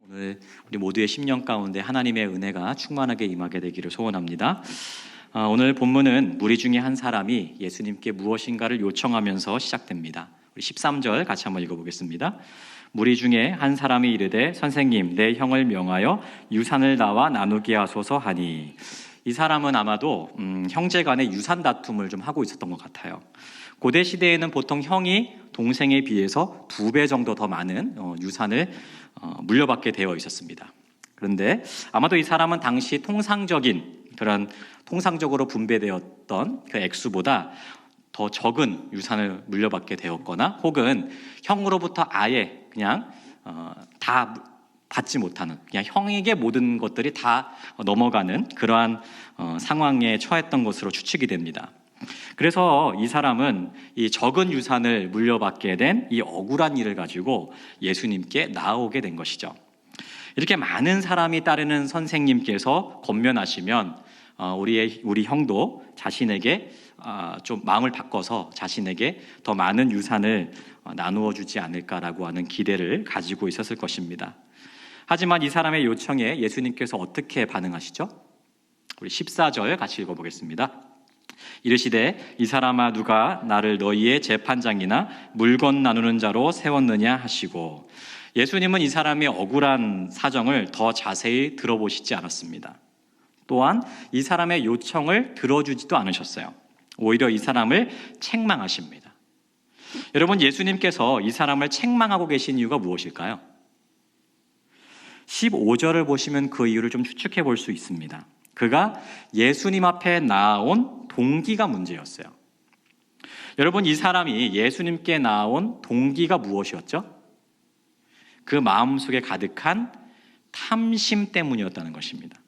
오늘 우리 모두의 심령 가운데 하나님의 은혜가 충만하게 임하게 되기를 소원합니다. 오늘 본문은 무리 중에 한 사람이 예수님께 무엇인가를 요청하면서 시작됩니다. 우리 13절 같이 한번 읽어보겠습니다. 무리 중에 한 사람이 이르되 선생님 내 형을 명하여 유산을 나와 나누게 하소서 하니, 이 사람은 아마도 형제 간의 유산 다툼을 좀 하고 있었던 것 같아요. 고대 시대에는 보통 형이 동생에 비해서 2배 정도 더 많은 유산을 물려받게 되어 있었습니다. 그런데 아마도 이 사람은 당시 통상적으로 분배되었던 그 액수보다 더 적은 유산을 물려받게 되었거나, 혹은 형으로부터 아예 그냥 다 받지 못하는, 그냥 형에게 모든 것들이 다 넘어가는 그러한 상황에 처했던 것으로 추측이 됩니다. 그래서 이 사람은 이 적은 유산을 물려받게 된 이 억울한 일을 가지고 예수님께 나아오게 된 것이죠. 이렇게 많은 사람이 따르는 선생님께서 권면하시면 우리 형도 자신에게 좀 마음을 바꿔서 자신에게 더 많은 유산을 나누어 주지 않을까라고 하는 기대를 가지고 있었을 것입니다. 하지만 이 사람의 요청에 예수님께서 어떻게 반응하시죠? 우리 14절 같이 읽어보겠습니다. 이르시되 이 사람아 누가 나를 너희의 재판장이나 물건 나누는 자로 세웠느냐 하시고, 예수님은 이 사람의 억울한 사정을 더 자세히 들어보시지 않았습니다. 또한 이 사람의 요청을 들어주지도 않으셨어요. 오히려 이 사람을 책망하십니다. 여러분, 예수님께서 이 사람을 책망하고 계신 이유가 무엇일까요? 15절을 보시면 그 이유를 좀 추측해 볼 수 있습니다. 그가 예수님 앞에 나온 동기가 문제였어요. 여러분, 이 사람이 예수님께 나온 동기가 무엇이었죠? 그 마음속에 가득한 탐심 때문이었다는 것입니다.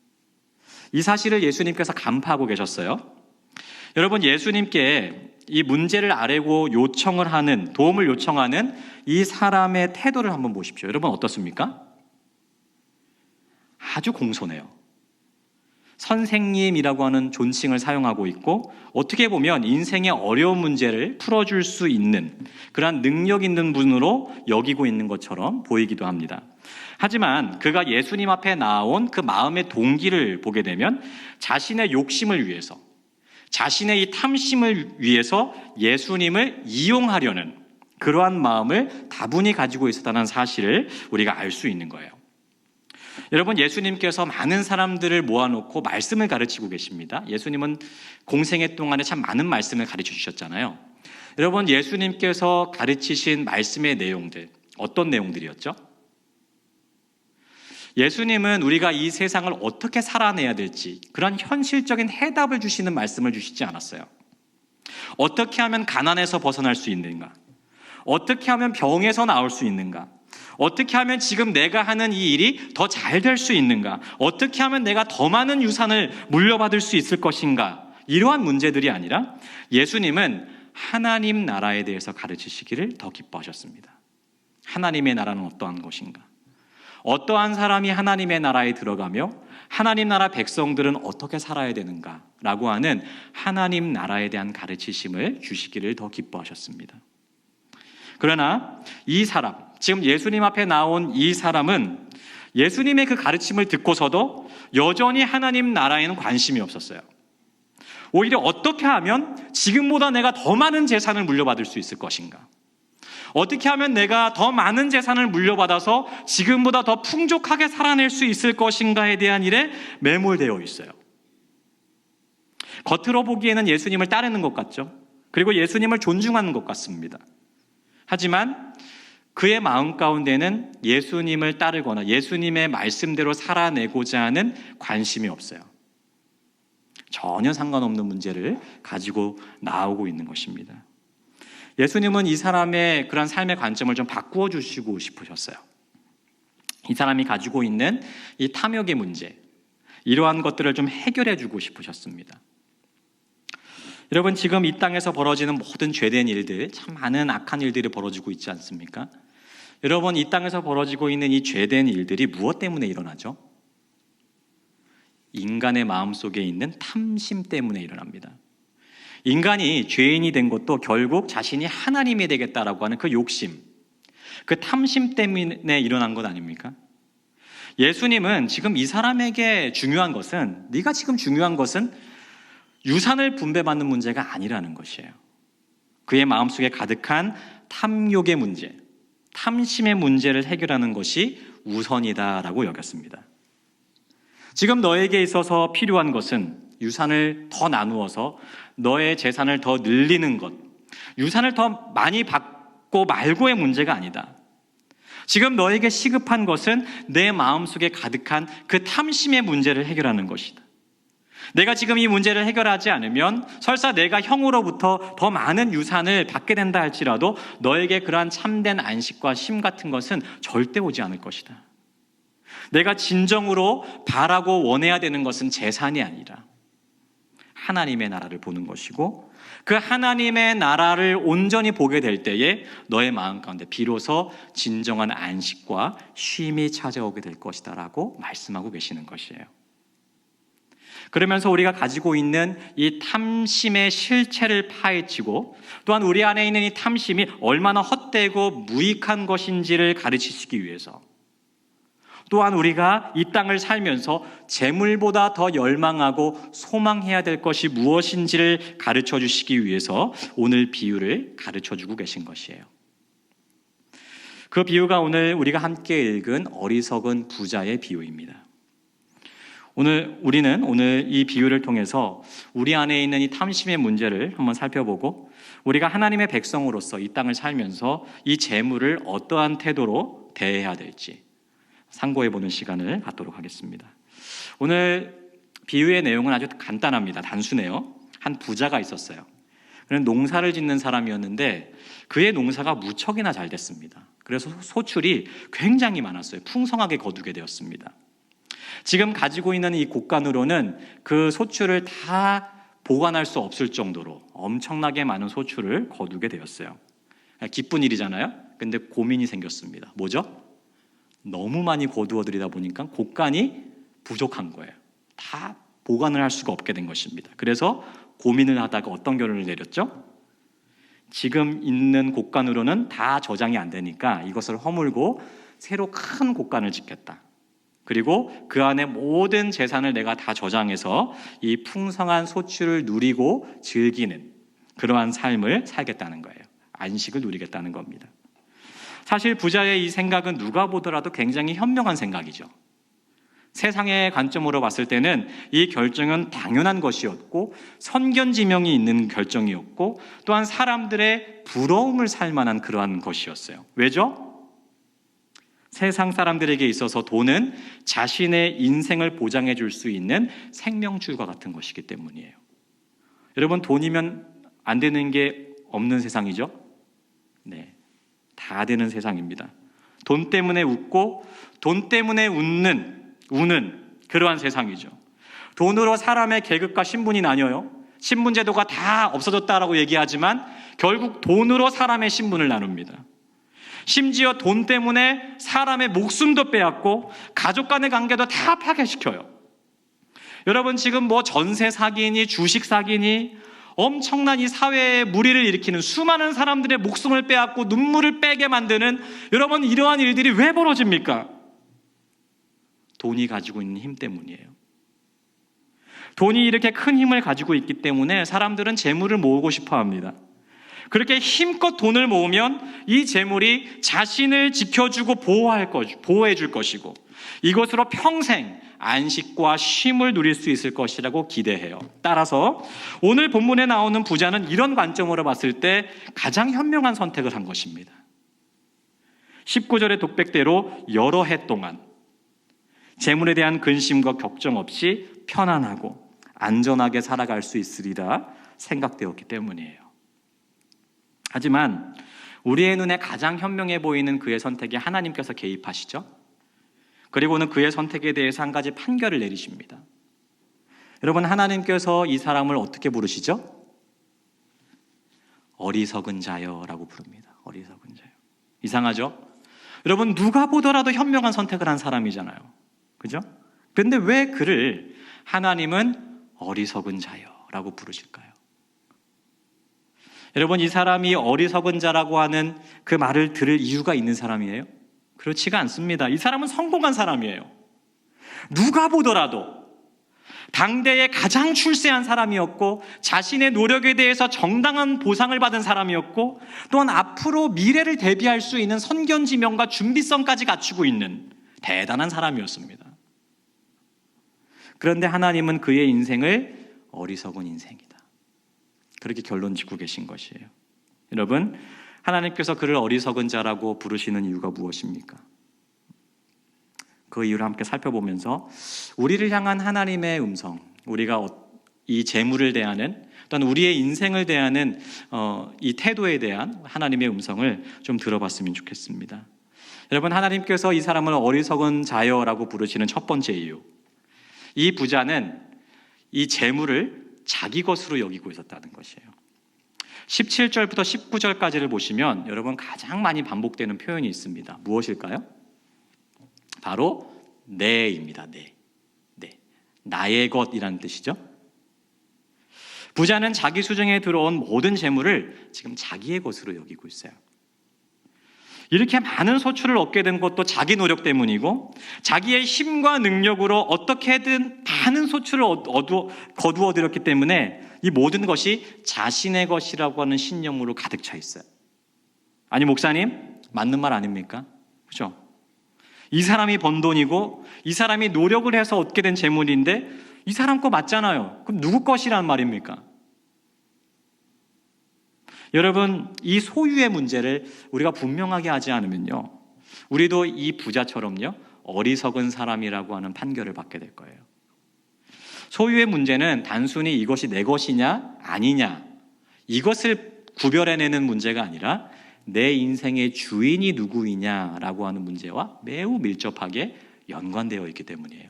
이 사실을 예수님께서 간파하고 계셨어요. 여러분, 예수님께 이 문제를 아뢰고 도움을 요청하는 이 사람의 태도를 한번 보십시오. 여러분, 어떻습니까? 아주 공손해요. 선생님이라고 하는 존칭을 사용하고 있고, 어떻게 보면 인생의 어려운 문제를 풀어줄 수 있는 그러한 능력 있는 분으로 여기고 있는 것처럼 보이기도 합니다. 하지만 그가 예수님 앞에 나온 그 마음의 동기를 보게 되면 자신의 욕심을 위해서, 자신의 이 탐심을 위해서 예수님을 이용하려는 그러한 마음을 다분히 가지고 있었다는 사실을 우리가 알 수 있는 거예요. 여러분, 예수님께서 많은 사람들을 모아놓고 말씀을 가르치고 계십니다. 예수님은 공생애 동안에 참 많은 말씀을 가르쳐 주셨잖아요. 여러분, 예수님께서 가르치신 말씀의 내용들, 어떤 내용들이었죠? 예수님은 우리가 이 세상을 어떻게 살아내야 될지 그런 현실적인 해답을 주시는 말씀을 주시지 않았어요. 어떻게 하면 가난에서 벗어날 수 있는가? 어떻게 하면 병에서 나올 수 있는가? 어떻게 하면 지금 내가 하는 이 일이 더 잘 될 수 있는가? 어떻게 하면 내가 더 많은 유산을 물려받을 수 있을 것인가? 이러한 문제들이 아니라 예수님은 하나님 나라에 대해서 가르치시기를 더 기뻐하셨습니다. 하나님의 나라는 어떠한 것인가? 어떠한 사람이 하나님의 나라에 들어가며 하나님 나라 백성들은 어떻게 살아야 되는가? 라고 하는 하나님 나라에 대한 가르치심을 주시기를 더 기뻐하셨습니다. 그러나 이 사람, 지금 예수님 앞에 나온 이 사람은 예수님의 그 가르침을 듣고서도 여전히 하나님 나라에는 관심이 없었어요. 오히려 어떻게 하면 지금보다 내가 더 많은 재산을 물려받을 수 있을 것인가? 어떻게 하면 내가 더 많은 재산을 물려받아서 지금보다 더 풍족하게 살아낼 수 있을 것인가에 대한 일에 매몰되어 있어요. 겉으로 보기에는 예수님을 따르는 것 같죠? 그리고 예수님을 존중하는 것 같습니다. 하지만 그의 마음 가운데는 예수님을 따르거나 예수님의 말씀대로 살아내고자 하는 관심이 없어요. 전혀 상관없는 문제를 가지고 나오고 있는 것입니다. 예수님은 이 사람의 그런 삶의 관점을 좀 바꾸어 주시고 싶으셨어요. 이 사람이 가지고 있는 이 탐욕의 문제, 이러한 것들을 좀 해결해 주고 싶으셨습니다. 여러분, 지금 이 땅에서 벌어지는 모든 죄된 일들, 참 많은 악한 일들이 벌어지고 있지 않습니까? 여러분, 이 땅에서 벌어지고 있는 이 죄된 일들이 무엇 때문에 일어나죠? 인간의 마음속에 있는 탐심 때문에 일어납니다. 인간이 죄인이 된 것도 결국 자신이 하나님이 되겠다라고 하는 그 욕심, 그 탐심 때문에 일어난 것 아닙니까? 예수님은 지금 이 사람에게 중요한 것은, 네가 지금 중요한 것은 유산을 분배받는 문제가 아니라는 것이에요. 그의 마음속에 가득한 탐욕의 문제, 탐심의 문제를 해결하는 것이 우선이다라고 여겼습니다. 지금 너에게 있어서 필요한 것은 유산을 더 나누어서 너의 재산을 더 늘리는 것, 유산을 더 많이 받고 말고의 문제가 아니다. 지금 너에게 시급한 것은 내 마음속에 가득한 그 탐심의 문제를 해결하는 것이다. 내가 지금 이 문제를 해결하지 않으면 설사 내가 형으로부터 더 많은 유산을 받게 된다 할지라도 너에게 그러한 참된 안식과 쉼 같은 것은 절대 오지 않을 것이다. 내가 진정으로 바라고 원해야 되는 것은 재산이 아니라 하나님의 나라를 보는 것이고, 그 하나님의 나라를 온전히 보게 될 때에 너의 마음 가운데 비로소 진정한 안식과 쉼이 찾아오게 될 것이다 라고 말씀하고 계시는 것이에요. 그러면서 우리가 가지고 있는 이 탐심의 실체를 파헤치고, 또한 우리 안에 있는 이 탐심이 얼마나 헛되고 무익한 것인지를 가르치시기 위해서, 또한 우리가 이 땅을 살면서 재물보다 더 열망하고 소망해야 될 것이 무엇인지를 가르쳐 주시기 위해서 오늘 비유를 가르쳐 주고 계신 것이에요. 그 비유가 오늘 우리가 함께 읽은 어리석은 부자의 비유입니다. 우리는 오늘 이 비유를 통해서 우리 안에 있는 이 탐심의 문제를 한번 살펴보고, 우리가 하나님의 백성으로서 이 땅을 살면서 이 재물을 어떠한 태도로 대해야 될지 상고해보는 시간을 갖도록 하겠습니다. 오늘 비유의 내용은 아주 간단합니다. 단순해요. 한 부자가 있었어요. 그는 농사를 짓는 사람이었는데 그의 농사가 무척이나 잘 됐습니다. 그래서 소출이 굉장히 많았어요. 풍성하게 거두게 되었습니다. 지금 가지고 있는 이 곡간으로는 그 소출을 다 보관할 수 없을 정도로 엄청나게 많은 소출을 거두게 되었어요. 기쁜 일이잖아요. 근데 고민이 생겼습니다. 뭐죠? 너무 많이 거두어들이다 보니까 곡간이 부족한 거예요. 다 보관을 할 수가 없게 된 것입니다. 그래서 고민을 하다가 어떤 결론을 내렸죠? 지금 있는 곡간으로는 다 저장이 안 되니까 이것을 허물고 새로 큰 곡간을 짓겠다. 그리고 그 안에 모든 재산을 내가 다 저장해서 이 풍성한 소출을 누리고 즐기는 그러한 삶을 살겠다는 거예요. 안식을 누리겠다는 겁니다. 사실 부자의 이 생각은 누가 보더라도 굉장히 현명한 생각이죠. 세상의 관점으로 봤을 때는 이 결정은 당연한 것이었고 선견지명이 있는 결정이었고, 또한 사람들의 부러움을 살 만한 그러한 것이었어요. 왜죠? 세상 사람들에게 있어서 돈은 자신의 인생을 보장해 줄 수 있는 생명줄과 같은 것이기 때문이에요. 여러분, 돈이면 안 되는 게 없는 세상이죠? 네, 다 되는 세상입니다. 돈 때문에 웃고 돈 때문에 우는 그러한 세상이죠. 돈으로 사람의 계급과 신분이 나뉘어요. 신분제도가 다 없어졌다라고 얘기하지만 결국 돈으로 사람의 신분을 나눕니다. 심지어 돈 때문에 사람의 목숨도 빼앗고 가족 간의 관계도 다 파괴시켜요. 여러분, 지금 뭐 전세 사기니 주식 사기니 엄청난 이 사회에 무리를 일으키는 수많은 사람들의 목숨을 빼앗고 눈물을 빼게 만드는, 여러분, 이러한 일들이 왜 벌어집니까? 돈이 가지고 있는 힘 때문이에요. 돈이 이렇게 큰 힘을 가지고 있기 때문에 사람들은 재물을 모으고 싶어 합니다. 그렇게 힘껏 돈을 모으면 이 재물이 자신을 지켜주고 보호해 줄 것이고, 이것으로 평생 안식과 쉼을 누릴 수 있을 것이라고 기대해요. 따라서 오늘 본문에 나오는 부자는 이런 관점으로 봤을 때 가장 현명한 선택을 한 것입니다. 19절의 독백대로 여러 해 동안 재물에 대한 근심과 걱정 없이 편안하고 안전하게 살아갈 수 있으리라 생각되었기 때문이에요. 하지만 우리의 눈에 가장 현명해 보이는 그의 선택에 하나님께서 개입하시죠. 그리고는 그의 선택에 대해서 한 가지 판결을 내리십니다. 여러분, 하나님께서 이 사람을 어떻게 부르시죠? 어리석은 자여라고 부릅니다. 어리석은 자여. 이상하죠? 여러분, 누가 보더라도 현명한 선택을 한 사람이잖아요. 그죠? 그런데 왜 그를 하나님은 어리석은 자여라고 부르실까요? 여러분, 이 사람이 어리석은 자라고 하는 그 말을 들을 이유가 있는 사람이에요? 그렇지가 않습니다. 이 사람은 성공한 사람이에요. 누가 보더라도 당대의 가장 출세한 사람이었고 자신의 노력에 대해서 정당한 보상을 받은 사람이었고 또한 앞으로 미래를 대비할 수 있는 선견지명과 준비성까지 갖추고 있는 대단한 사람이었습니다. 그런데 하나님은 그의 인생을 어리석은 인생이다, 그렇게 결론 짓고 계신 것이에요. 여러분, 하나님께서 그를 어리석은 자라고 부르시는 이유가 무엇입니까? 그 이유를 함께 살펴보면서 우리를 향한 하나님의 음성, 우리가 이 재물을 대하는 또는 우리의 인생을 대하는 이 태도에 대한 하나님의 음성을 좀 들어봤으면 좋겠습니다. 여러분, 하나님께서 이 사람을 어리석은 자여라고 부르시는 첫 번째 이유, 이 부자는 이 재물을 자기 것으로 여기고 있었다는 것이에요. 17절부터 19절까지를 보시면 여러분 가장 많이 반복되는 표현이 있습니다. 무엇일까요? 바로 내입니다. 내. 나의 것이라는 뜻이죠. 부자는 자기 수중에 들어온 모든 재물을 지금 자기의 것으로 여기고 있어요. 이렇게 많은 소출을 얻게 된 것도 자기 노력 때문이고 자기의 힘과 능력으로 어떻게든 많은 소출을 거두어들였기 때문에 이 모든 것이 자신의 것이라고 하는 신념으로 가득 차 있어요. 아니 목사님, 맞는 말 아닙니까? 그렇죠? 이 사람이 번 돈이고 이 사람이 노력을 해서 얻게 된 재물인데 이 사람 거 맞잖아요. 그럼 누구 것이란 말입니까? 여러분, 이 소유의 문제를 우리가 분명하게 하지 않으면요, 우리도 이 부자처럼요 어리석은 사람이라고 하는 판결을 받게 될 거예요. 소유의 문제는 단순히 이것이 내 것이냐 아니냐 이것을 구별해내는 문제가 아니라 내 인생의 주인이 누구이냐라고 하는 문제와 매우 밀접하게 연관되어 있기 때문이에요.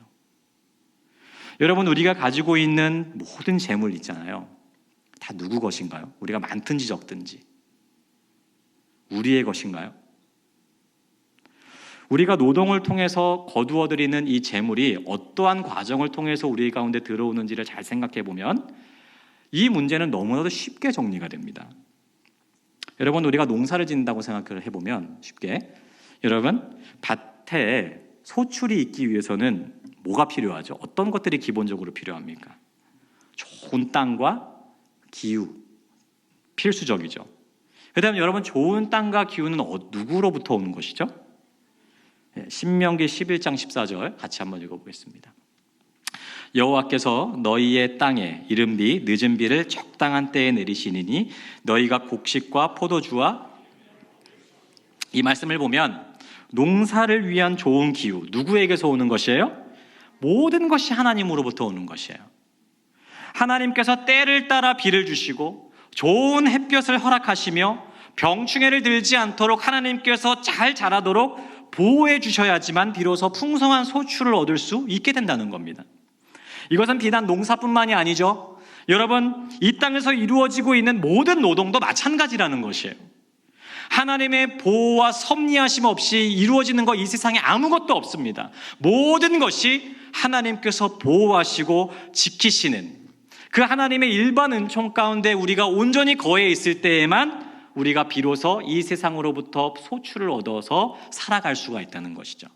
여러분, 우리가 가지고 있는 모든 재물 있잖아요. 다 누구 것인가요? 우리가 많든지 적든지 우리의 것인가요? 우리가 노동을 통해서 거두어들이는 이 재물이 어떠한 과정을 통해서 우리 가운데 들어오는지를 잘 생각해 보면 이 문제는 너무나도 쉽게 정리가 됩니다. 여러분, 우리가 농사를 짓는다고 생각을 해보면 쉽게, 여러분, 밭에 소출이 있기 위해서는 뭐가 필요하죠? 어떤 것들이 기본적으로 필요합니까? 좋은 땅과 기후, 필수적이죠. 그 다음에 여러분, 좋은 땅과 기후는 누구로부터 오는 것이죠? 신명기 11장 14절 같이 한번 읽어보겠습니다. 여호와께서 너희의 땅에 이른 비 늦은 비를 적당한 때에 내리시니니 너희가 곡식과 포도주와, 이 말씀을 보면 농사를 위한 좋은 기후, 누구에게서 오는 것이에요? 모든 것이 하나님으로부터 오는 것이에요. 하나님께서 때를 따라 비를 주시고 좋은 햇볕을 허락하시며 병충해를 들지 않도록 하나님께서 잘 자라도록 보호해 주셔야지만 비로소 풍성한 소출을 얻을 수 있게 된다는 겁니다. 이것은 비단 농사뿐만이 아니죠. 여러분, 이 땅에서 이루어지고 있는 모든 노동도 마찬가지라는 것이에요. 하나님의 보호와 섭리하심 없이 이루어지는 것, 이 세상에 아무것도 없습니다. 모든 것이 하나님께서 보호하시고 지키시는 그 하나님의 일반 은총 가운데 우리가 온전히 거해 있을 때에만 우리가 비로소 이 세상으로부터 소출을 얻어서 살아갈 수가 있다는 것이죠.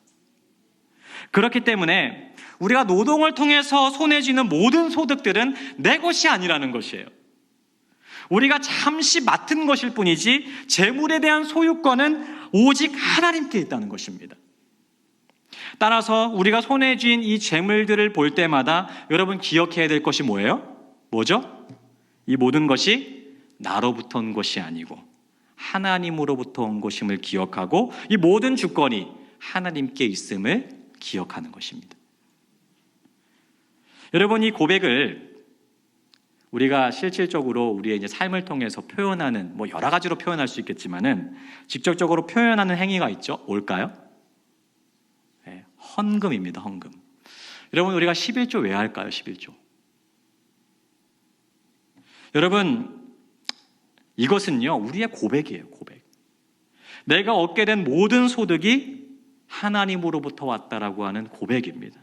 그렇기 때문에 우리가 노동을 통해서 손에 쥐는 모든 소득들은 내 것이 아니라는 것이에요. 우리가 잠시 맡은 것일 뿐이지 재물에 대한 소유권은 오직 하나님께 있다는 것입니다. 따라서 우리가 손에 쥔 이 재물들을 볼 때마다 여러분 기억해야 될 것이 뭐예요? 뭐죠? 이 모든 것이 나로부터 온 것이 아니고 하나님으로부터 온 것임을 기억하고 이 모든 주권이 하나님께 있음을 기억하는 것입니다. 여러분, 이 고백을 우리가 실질적으로 우리의 이제 삶을 통해서 표현하는, 뭐 여러 가지로 표현할 수 있겠지만은 직접적으로 표현하는 행위가 있죠. 뭘까요? 네, 헌금입니다. 헌금. 여러분, 우리가 11조 왜 할까요? 11조. 여러분, 이것은요 우리의 고백이에요. 고백. 내가 얻게 된 모든 소득이 하나님으로부터 왔다라고 하는 고백입니다.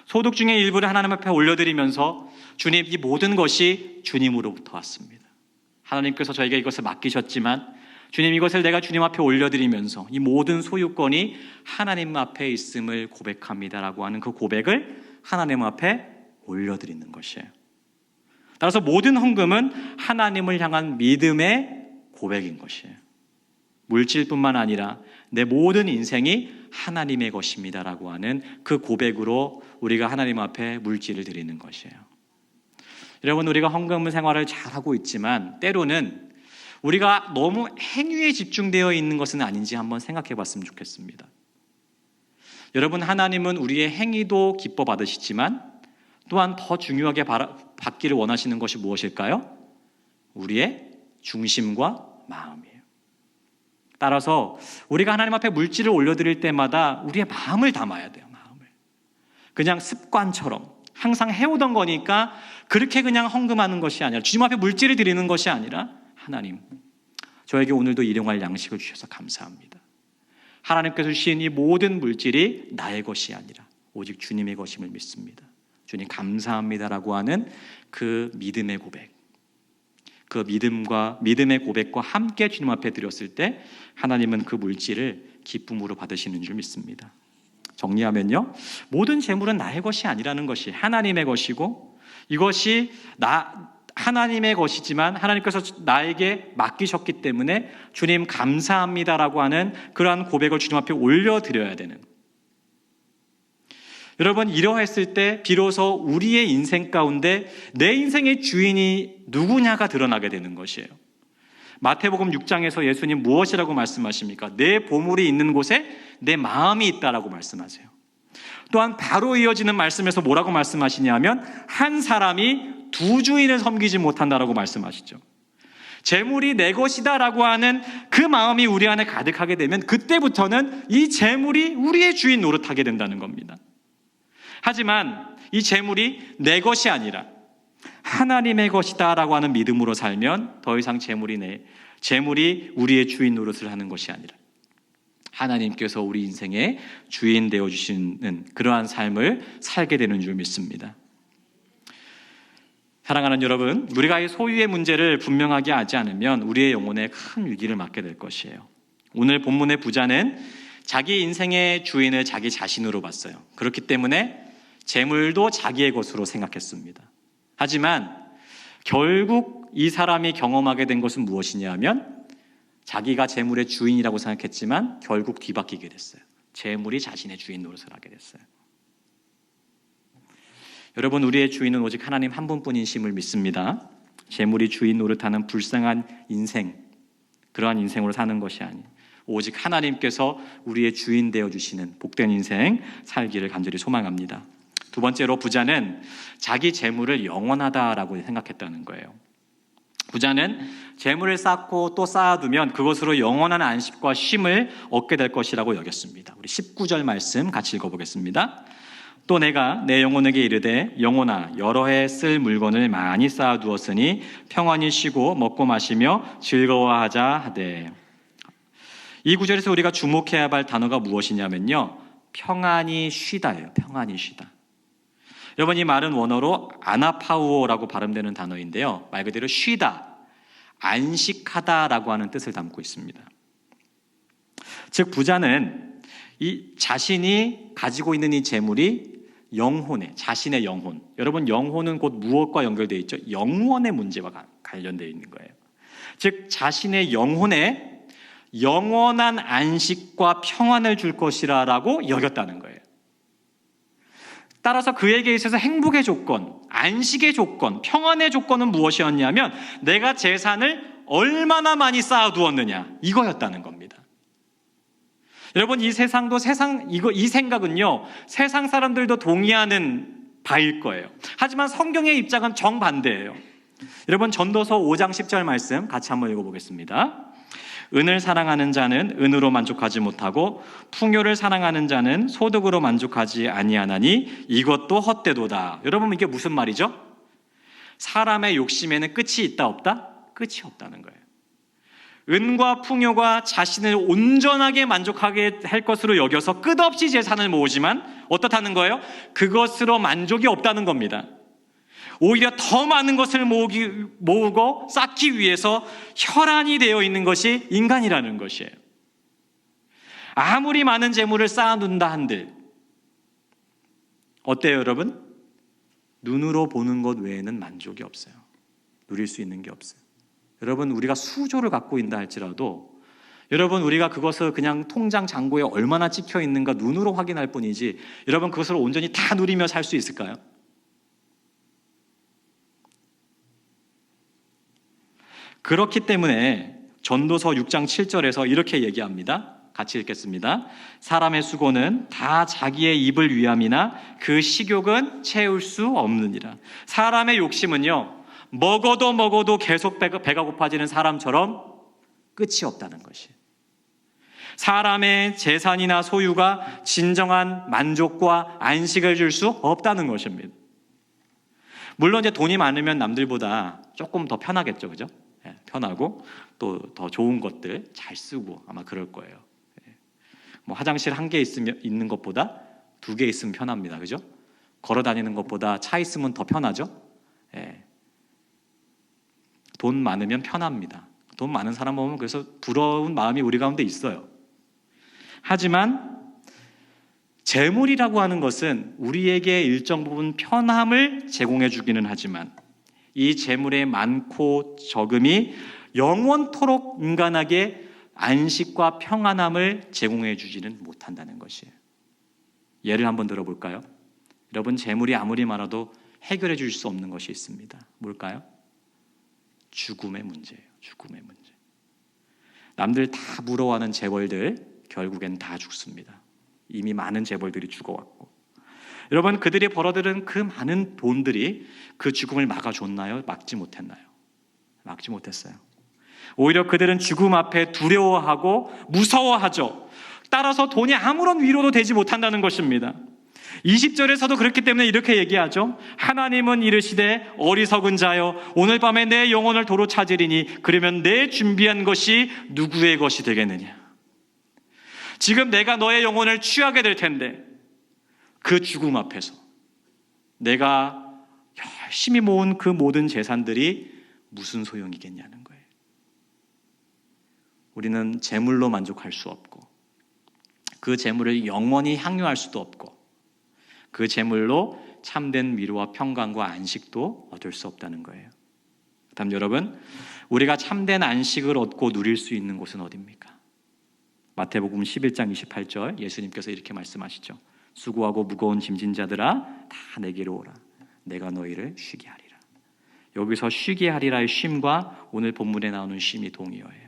소득 중에 일부를 하나님 앞에 올려드리면서 주님, 이 모든 것이 주님으로부터 왔습니다. 하나님께서 저에게 이것을 맡기셨지만 주님, 이것을 내가 주님 앞에 올려드리면서 이 모든 소유권이 하나님 앞에 있음을 고백합니다라고 하는 그 고백을 하나님 앞에 올려드리는 것이에요. 따라서 모든 헌금은 하나님을 향한 믿음의 고백인 것이에요. 물질뿐만 아니라 내 모든 인생이 하나님의 것입니다라고 하는 그 고백으로 우리가 하나님 앞에 물질을 드리는 것이에요. 여러분, 우리가 헌금 생활을 잘하고 있지만 때로는 우리가 너무 행위에 집중되어 있는 것은 아닌지 한번 생각해 봤으면 좋겠습니다. 여러분, 하나님은 우리의 행위도 기뻐 받으시지만 또한 더 중요하게 받기를 원하시는 것이 무엇일까요? 우리의 중심과 마음이에요. 따라서 우리가 하나님 앞에 물질을 올려드릴 때마다 우리의 마음을 담아야 돼요. 마음을. 그냥 습관처럼 항상 해오던 거니까 그렇게 그냥 헌금하는 것이 아니라, 주님 앞에 물질을 드리는 것이 아니라, 하나님, 저에게 오늘도 일용할 양식을 주셔서 감사합니다. 하나님께서 주신 이 모든 물질이 나의 것이 아니라 오직 주님의 것임을 믿습니다. 주님 감사합니다라고 하는 그 믿음의 고백, 그 믿음의 고백과 함께 주님 앞에 드렸을 때 하나님은 그 물질을 기쁨으로 받으시는 줄 믿습니다. 정리하면요, 모든 재물은 나의 것이 아니라는 것이 하나님의 것이고, 이것이 하나님의 것이지만 하나님께서 나에게 맡기셨기 때문에 주님 감사합니다라고 하는 그러한 고백을 주님 앞에 올려드려야 되는, 여러분, 이러했을 때 비로소 우리의 인생 가운데 내 인생의 주인이 누구냐가 드러나게 되는 것이에요. 마태복음 6장에서 예수님 무엇이라고 말씀하십니까? 내 보물이 있는 곳에 내 마음이 있다라고 말씀하세요. 또한 바로 이어지는 말씀에서 뭐라고 말씀하시냐면, 한 사람이 두 주인을 섬기지 못한다라고 말씀하시죠. 재물이 내 것이다라고 하는 그 마음이 우리 안에 가득하게 되면 그때부터는 이 재물이 우리의 주인 노릇하게 된다는 겁니다. 하지만 이 재물이 내 것이 아니라 하나님의 것이다라고 하는 믿음으로 살면 더 이상 재물이 우리의 주인 노릇을 하는 것이 아니라 하나님께서 우리 인생의 주인 되어주시는 그러한 삶을 살게 되는 줄 믿습니다. 사랑하는 여러분, 우리가 이 소유의 문제를 분명하게 하지 않으면 우리의 영혼에 큰 위기를 맞게 될 것이에요. 오늘 본문의 부자는 자기 인생의 주인을 자기 자신으로 봤어요. 그렇기 때문에 재물도 자기의 것으로 생각했습니다. 하지만 결국 이 사람이 경험하게 된 것은 무엇이냐면, 자기가 재물의 주인이라고 생각했지만 결국 뒤바뀌게 됐어요. 재물이 자신의 주인 노릇을 하게 됐어요. 여러분, 우리의 주인은 오직 하나님 한 분뿐이심을 믿습니다. 재물이 주인 노릇하는 불쌍한 인생, 그러한 인생으로 사는 것이 아니에요. 오직 하나님께서 우리의 주인 되어주시는 복된 인생 살기를 간절히 소망합니다. 두 번째로, 부자는 자기 재물을 영원하다라고 생각했다는 거예요. 부자는 재물을 쌓고 또 쌓아두면 그것으로 영원한 안식과 쉼을 얻게 될 것이라고 여겼습니다. 우리 19절 말씀 같이 읽어보겠습니다. 또 내가 내 영혼에게 이르되, 영혼아, 여러 해 쓸 물건을 많이 쌓아두었으니 평안히 쉬고 먹고 마시며 즐거워하자 하되. 이 구절에서 우리가 주목해야 할 단어가 무엇이냐면요, 평안히 쉬다예요. 평안히 쉬다. 여러분, 이 말은 원어로 아나파우오라고 발음되는 단어인데요, 말 그대로 쉬다, 안식하다라고 하는 뜻을 담고 있습니다. 즉, 부자는 이 자신이 가지고 있는 이 재물이 자신의 영혼, 여러분, 영혼은 곧 무엇과 연결되어 있죠? 영원의 문제와 관련되어 있는 거예요. 즉, 자신의 영혼에 영원한 안식과 평안을 줄 것이라고 여겼다는 거예요. 따라서 그에게 있어서 행복의 조건, 안식의 조건, 평안의 조건은 무엇이었냐면, 내가 재산을 얼마나 많이 쌓아두었느냐, 이거였다는 겁니다. 여러분, 이 생각은요, 세상 사람들도 동의하는 바일 거예요. 하지만 성경의 입장은 정반대예요. 여러분, 전도서 5장 10절 말씀 같이 한번 읽어보겠습니다. 은을 사랑하는 자는 은으로 만족하지 못하고 풍요를 사랑하는 자는 소득으로 만족하지 아니하나니 이것도 헛되도다. 여러분, 이게 무슨 말이죠? 사람의 욕심에는 끝이 있다 없다? 끝이 없다는 거예요. 은과 풍요가 자신을 온전하게 만족하게 할 것으로 여겨서 끝없이 재산을 모으지만 어떻다는 거예요? 그것으로 만족이 없다는 겁니다. 오히려 더 많은 것을 모으고 쌓기 위해서 혈안이 되어 있는 것이 인간이라는 것이에요. 아무리 많은 재물을 쌓아둔다 한들 어때요, 여러분? 눈으로 보는 것 외에는 만족이 없어요. 누릴 수 있는 게 없어요. 여러분, 우리가 수조를 갖고 있다 할지라도 여러분, 우리가 그것을 그냥 통장 잔고에 얼마나 찍혀 있는가 눈으로 확인할 뿐이지 여러분, 그것을 온전히 다 누리며 살 수 있을까요? 그렇기 때문에 전도서 6장 7절에서 이렇게 얘기합니다. 같이 읽겠습니다. 사람의 수고는 다 자기의 입을 위함이나 그 식욕은 채울 수 없느니라. 사람의 욕심은요, 먹어도 계속 배가 고파지는 사람처럼 끝이 없다는 것이. 사람의 재산이나 소유가 진정한 만족과 안식을 줄 수 없다는 것입니다. 물론 이제 돈이 많으면 남들보다 조금 더 편하겠죠, 그죠? 편하고 또 더 좋은 것들 잘 쓰고 아마 그럴 거예요. 뭐 화장실 한 개 있는 것보다 2개 있으면 편합니다, 그죠? 걸어 다니는 것보다 차 있으면 더 편하죠? 돈 많으면 편합니다. 돈 많은 사람 보면 그래서 부러운 마음이 우리 가운데 있어요. 하지만 재물이라고 하는 것은 우리에게 일정 부분 편함을 제공해 주기는 하지만 이 재물의 많고 적음이 영원토록 인간에게 안식과 평안함을 제공해 주지는 못한다는 것이에요. 예를 한번 들어볼까요? 여러분, 재물이 아무리 많아도 해결해 줄 수 없는 것이 있습니다. 뭘까요? 죽음의 문제예요. 죽음의 문제. 남들 다 부러워하는 재벌들 결국엔 다 죽습니다. 이미 많은 재벌들이 죽어왔고, 여러분, 그들이 벌어들인 그 많은 돈들이 그 죽음을 막아줬나요? 막지 못했나요? 막지 못했어요. 오히려 그들은 죽음 앞에 두려워하고 무서워하죠. 따라서 돈이 아무런 위로도 되지 못한다는 것입니다. 20절에서도 그렇기 때문에 이렇게 얘기하죠. 하나님은 이르시되 어리석은 자여 오늘 밤에 내 영혼을 도로 찾으리니 그러면 내 준비한 것이 누구의 것이 되겠느냐. 지금 내가 너의 영혼을 취하게 될 텐데 그 죽음 앞에서 내가 열심히 모은 그 모든 재산들이 무슨 소용이겠냐는 거예요. 우리는 재물로 만족할 수 없고 그 재물을 영원히 향유할 수도 없고 그 재물로 참된 위로와 평강과 안식도 얻을 수 없다는 거예요. 다음 여러분, 우리가 참된 안식을 얻고 누릴 수 있는 곳은 어디입니까? 마태복음 11장 28절 예수님께서 이렇게 말씀하시죠. 수고하고 무거운 짐진 자들아 다 내게로 오라. 내가 너희를 쉬게 하리라. 여기서 쉬게 하리라의 쉼과 오늘 본문에 나오는 쉼이 동의어예요.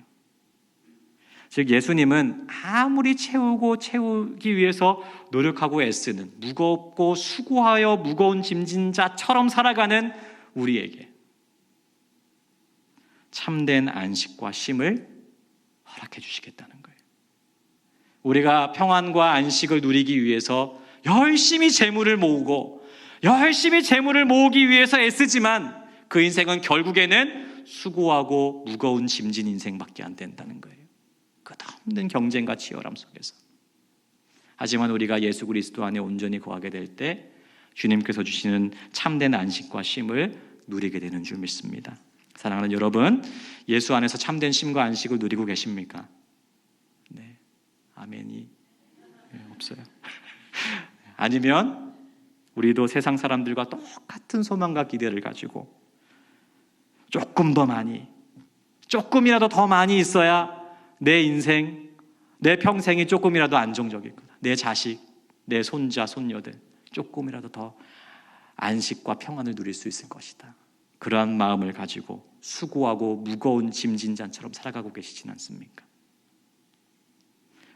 즉 예수님은 아무리 채우기 위해서 노력하고 애쓰는 무겁고 수고하여 무거운 짐진 자처럼 살아가는 우리에게 참된 안식과 쉼을 허락해 주시겠다는 거예요. 우리가 평안과 안식을 누리기 위해서 열심히 재물을 모으고 열심히 재물을 모으기 위해서 애쓰지만 그 인생은 결국에는 수고하고 무거운 짐진 인생밖에 안 된다는 거예요. 끝없는 경쟁과 치열함 속에서. 하지만 우리가 예수 그리스도 안에 온전히 거하게 될 때 주님께서 주시는 참된 안식과 쉼을 누리게 되는 줄 믿습니다. 사랑하는 여러분, 예수 안에서 참된 쉼과 안식을 누리고 계십니까? 네, 아멘이 없어요. 아니면 우리도 세상 사람들과 똑같은 소망과 기대를 가지고 조금 더 많이, 조금이라도 더 많이 있어야 내 인생, 내 평생이 조금이라도 안정적일 거다. 내 자식, 내 손자, 손녀들 조금이라도 더 안식과 평안을 누릴 수 있을 것이다. 그러한 마음을 가지고 수고하고 무거운 짐진잔처럼 살아가고 계시진 않습니까?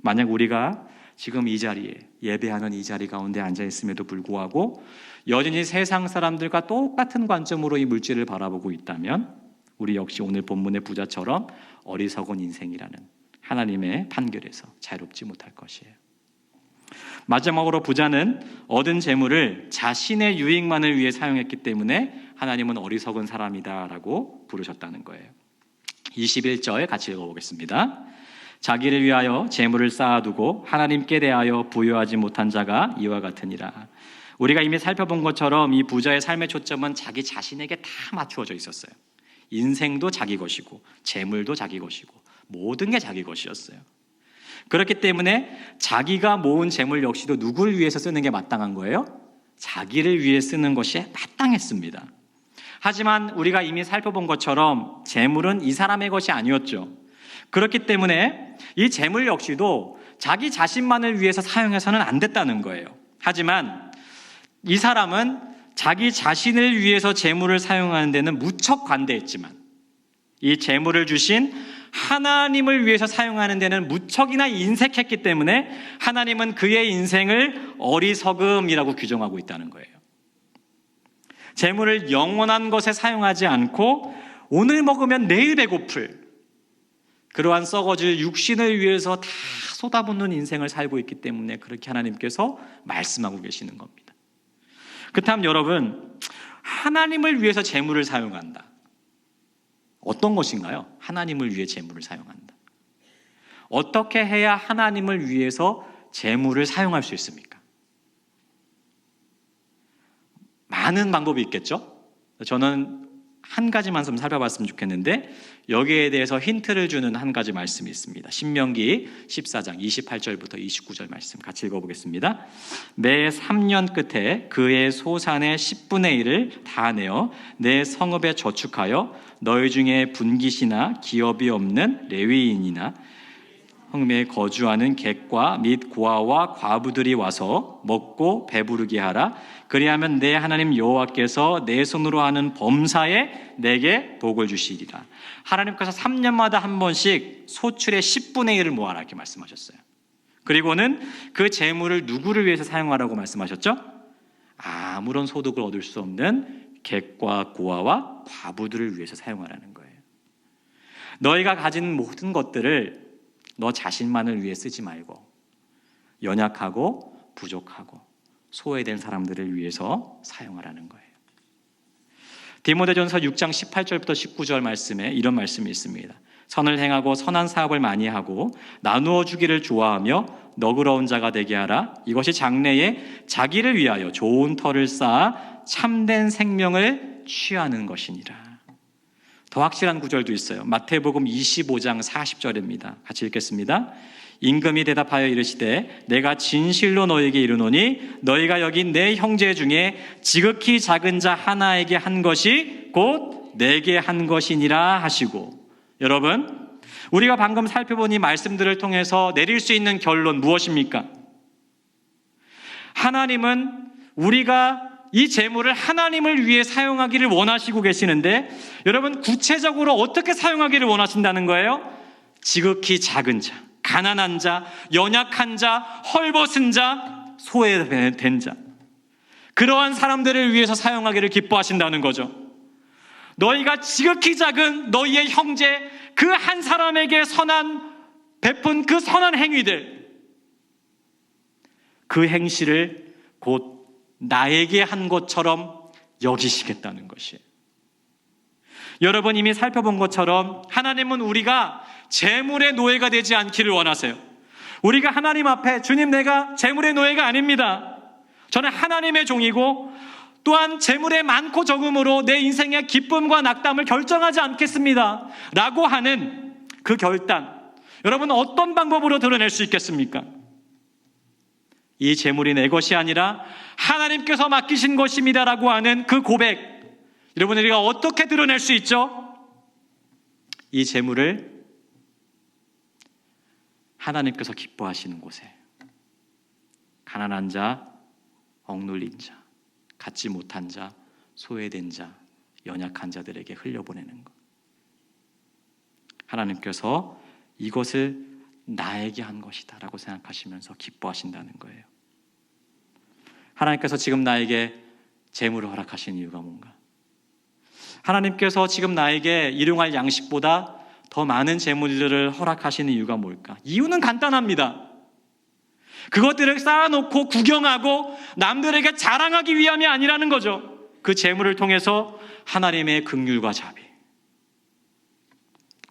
만약 우리가 지금 이 자리에 예배하는 이 자리 가운데 앉아있음에도 불구하고 여전히 세상 사람들과 똑같은 관점으로 이 물질을 바라보고 있다면 우리 역시 오늘 본문의 부자처럼 어리석은 인생이라는 하나님의 판결에서 자유롭지 못할 것이에요. 마지막으로 부자는 얻은 재물을 자신의 유익만을 위해 사용했기 때문에 하나님은 어리석은 사람이다라고 부르셨다는 거예요. 21절 같이 읽어보겠습니다. 자기를 위하여 재물을 쌓아두고 하나님께 대하여 부여하지 못한 자가 이와 같으니라. 우리가 이미 살펴본 것처럼 이 부자의 삶의 초점은 자기 자신에게 다 맞추어져 있었어요. 인생도 자기 것이고 재물도 자기 것이고 모든 게 자기 것이었어요. 그렇기 때문에 자기가 모은 재물 역시도 누구를 위해서 쓰는 게 마땅한 거예요? 자기를 위해 쓰는 것이 마땅했습니다. 하지만 우리가 이미 살펴본 것처럼 재물은 이 사람의 것이 아니었죠. 그렇기 때문에 이 재물 역시도 자기 자신만을 위해서 사용해서는 안 됐다는 거예요. 하지만 이 사람은 자기 자신을 위해서 재물을 사용하는 데는 무척 관대했지만 이 재물을 주신 하나님을 위해서 사용하는 데는 무척이나 인색했기 때문에 하나님은 그의 인생을 어리석음이라고 규정하고 있다는 거예요. 재물을 영원한 것에 사용하지 않고 오늘 먹으면 내일 배고플 그러한 썩어질 육신을 위해서 다 쏟아붓는 인생을 살고 있기 때문에 그렇게 하나님께서 말씀하고 계시는 겁니다. 그렇다면 여러분, 하나님을 위해서 재물을 사용한다. 어떤 것인가요? 하나님을 위해 재물을 사용한다. 어떻게 해야 하나님을 위해서 재물을 사용할 수 있습니까? 많은 방법이 있겠죠? 저는 한 가지 말씀 살펴봤으면 좋겠는데 여기에 대해서 힌트를 주는 한 가지 말씀이 있습니다. 신명기 14장 28절부터 29절 말씀 같이 읽어보겠습니다. 매 3년 끝에 그의 소산의 10분의 1을 다 내어 내 성읍에 저축하여 너희 중에 분깃이나 기업이 없는 레위인이나 성읍에 거주하는 객과 및 고아와 과부들이 와서 먹고 배부르게 하라. 그리하면 내 하나님 여호와께서 내 손으로 하는 범사에 내게 복을 주시리라. 하나님께서 3년마다 한 번씩 소출의 10분의 1을 모아라 이렇게 말씀하셨어요. 그리고는 그 재물을 누구를 위해서 사용하라고 말씀하셨죠? 아무런 소득을 얻을 수 없는 객과 고아와 과부들을 위해서 사용하라는 거예요. 너희가 가진 모든 것들을 너 자신만을 위해 쓰지 말고 연약하고 부족하고 소외된 사람들을 위해서 사용하라는 거예요. 디모데전서 6장 18절부터 19절 말씀에 이런 말씀이 있습니다. 선을 행하고 선한 사업을 많이 하고 나누어 주기를 좋아하며 너그러운 자가 되게 하라. 이것이 장래에 자기를 위하여 좋은 터를 쌓아 참된 생명을 취하는 것이니라. 더 확실한 구절도 있어요. 마태복음 25장 40절입니다. 같이 읽겠습니다. 임금이 대답하여 이르시되 내가 진실로 너에게 이르노니 너희가 여기 내 형제 중에 지극히 작은 자 하나에게 한 것이 곧 내게 한 것이니라 하시고. 여러분, 우리가 방금 살펴본 이 말씀들을 통해서 내릴 수 있는 결론 무엇입니까? 하나님은 우리가 이 재물을 하나님을 위해 사용하기를 원하시고 계시는데 여러분, 구체적으로 어떻게 사용하기를 원하신다는 거예요? 지극히 작은 자, 가난한 자, 연약한 자, 헐벗은 자, 소외된 자, 그러한 사람들을 위해서 사용하기를 기뻐하신다는 거죠. 너희가 지극히 작은 너희의 형제 그 한 사람에게 베푼 그 선한 행위들, 그 행실을 곧 나에게 한 것처럼 여기시겠다는 것이에요. 여러분, 이미 살펴본 것처럼 하나님은 우리가 재물의 노예가 되지 않기를 원하세요. 우리가 하나님 앞에 주님, 내가 재물의 노예가 아닙니다. 저는 하나님의 종이고 또한 재물의 많고 적음으로 내 인생의 기쁨과 낙담을 결정하지 않겠습니다 라고 하는 그 결단, 여러분 어떤 방법으로 드러낼 수 있겠습니까? 이 재물이 내 것이 아니라 하나님께서 맡기신 것입니다 라고 하는 그 고백, 여러분 우리가 어떻게 드러낼 수 있죠? 이 재물을 하나님께서 기뻐하시는 곳에 가난한 자, 억눌린 자, 갖지 못한 자, 소외된 자, 연약한 자들에게 흘려보내는 것. 하나님께서 이것을 나에게 한 것이다 라고 생각하시면서 기뻐하신다는 거예요. 하나님께서 지금 나에게 재물을 허락하신 이유가 뭔가? 하나님께서 지금 나에게 일용할 양식보다 더 많은 재물들을 허락하시는 이유가 뭘까? 이유는 간단합니다. 그것들을 쌓아놓고 구경하고 남들에게 자랑하기 위함이 아니라는 거죠. 그 재물을 통해서 하나님의 긍휼과 자비,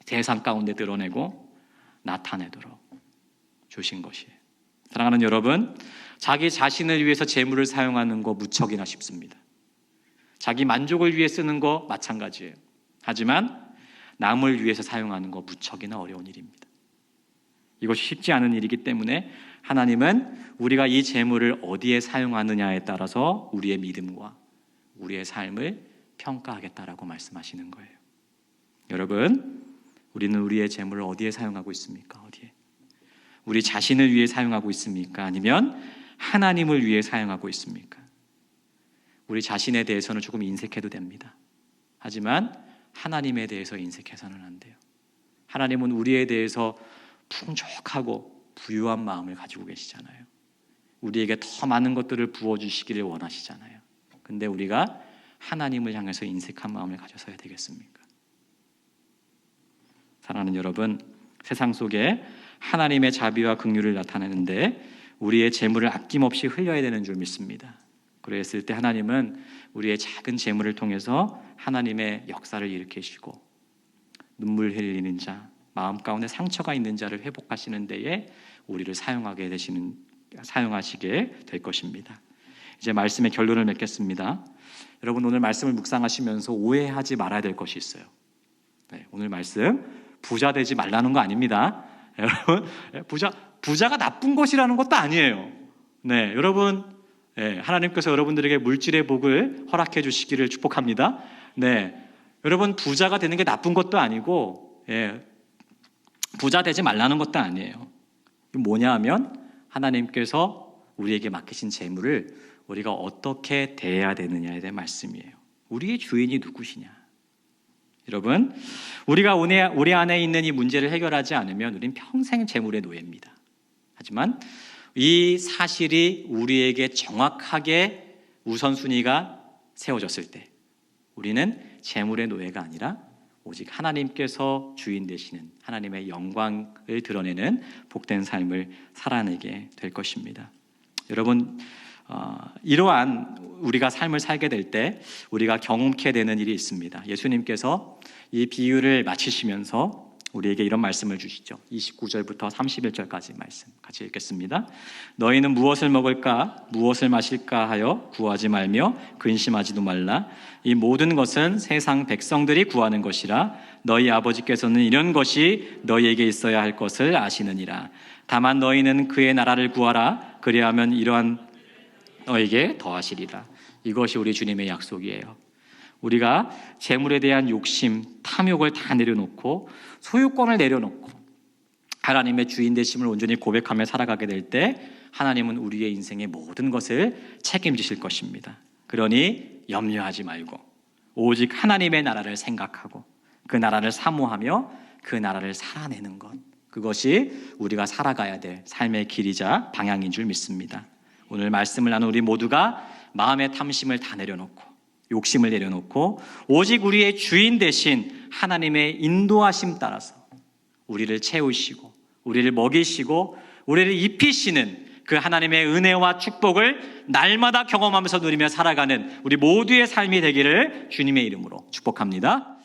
세상 가운데 드러내고 나타내도록 주신 것이에요. 사랑하는 여러분, 자기 자신을 위해서 재물을 사용하는 거 무척이나 쉽습니다. 자기 만족을 위해 쓰는 거 마찬가지예요. 하지만 남을 위해서 사용하는 거 무척이나 어려운 일입니다. 이것이 쉽지 않은 일이기 때문에 하나님은 우리가 이 재물을 어디에 사용하느냐에 따라서 우리의 믿음과 우리의 삶을 평가하겠다라고 말씀하시는 거예요. 여러분, 우리는 우리의 재물을 어디에 사용하고 있습니까? 어디에? 우리 자신을 위해 사용하고 있습니까? 아니면 하나님을 위해 사용하고 있습니까? 우리 자신에 대해서는 조금 인색해도 됩니다. 하지만 하나님에 대해서 인색해서는 안 돼요. 하나님은 우리에 대해서 풍족하고 부유한 마음을 가지고 계시잖아요. 우리에게 더 많은 것들을 부어주시기를 원하시잖아요. 근데 우리가 하나님을 향해서 인색한 마음을 가져서야 되겠습니까? 사랑하는 여러분, 세상 속에 하나님의 자비와 긍휼을 나타내는데 우리의 재물을 아낌없이 흘려야 되는 줄 믿습니다. 그랬을 때 하나님은 우리의 작은 재물을 통해서 하나님의 역사를 일으키시고 눈물 흘리는 자, 마음 가운데 상처가 있는 자를 회복하시는 데에 우리를 사용하시게 될 것입니다. 이제 말씀의 결론을 맺겠습니다. 여러분, 오늘 말씀을 묵상하시면서 오해하지 말아야 될 것이 있어요. 네, 오늘 말씀 부자 되지 말라는 거 아닙니다. 여러분, 부자가 나쁜 것이라는 것도 아니에요. 네, 여러분, 네, 하나님께서 여러분들에게 물질의 복을 허락해 주시기를 축복합니다. 네, 여러분, 부자가 되는 게 나쁜 것도 아니고, 부자 되지 말라는 것도 아니에요. 뭐냐 하면 하나님께서 우리에게 맡기신 재물을 우리가 어떻게 대해야 되느냐에 대한 말씀이에요. 우리의 주인이 누구시냐? 여러분, 우리가 우리 안에 있는 이 문제를 해결하지 않으면 우린 평생 재물의 노예입니다. 하지만 이 사실이 우리에게 정확하게 우선순위가 세워졌을 때 우리는 재물의 노예가 아니라 오직 하나님께서 주인 되시는 하나님의 영광을 드러내는 복된 삶을 살아내게 될 것입니다. 여러분, 이러한 우리가 삶을 살게 될 때 우리가 경험케 되는 일이 있습니다. 예수님께서 이 비유를 마치시면서 우리에게 이런 말씀을 주시죠. 29절부터 31절까지 말씀 같이 읽겠습니다. 너희는 무엇을 먹을까 무엇을 마실까 하여 구하지 말며 근심하지도 말라. 이 모든 것은 세상 백성들이 구하는 것이라. 너희 아버지께서는 이런 것이 너희에게 있어야 할 것을 아시느니라. 다만 너희는 그의 나라를 구하라. 그리하면 이러한 너에게 더하시리라. 이것이 우리 주님의 약속이에요. 우리가 재물에 대한 욕심, 탐욕을 다 내려놓고 소유권을 내려놓고 하나님의 주인 되심을 온전히 고백하며 살아가게 될 때 하나님은 우리의 인생의 모든 것을 책임지실 것입니다. 그러니 염려하지 말고 오직 하나님의 나라를 생각하고 그 나라를 사모하며 그 나라를 살아내는 것, 그것이 우리가 살아가야 될 삶의 길이자 방향인 줄 믿습니다. 오늘 말씀을 나눈 우리 모두가 마음의 탐심을 다 내려놓고 욕심을 내려놓고 오직 우리의 주인 되신 하나님의 인도하심 따라서 우리를 채우시고 우리를 먹이시고 우리를 입히시는 그 하나님의 은혜와 축복을 날마다 경험하면서 누리며 살아가는 우리 모두의 삶이 되기를 주님의 이름으로 축복합니다.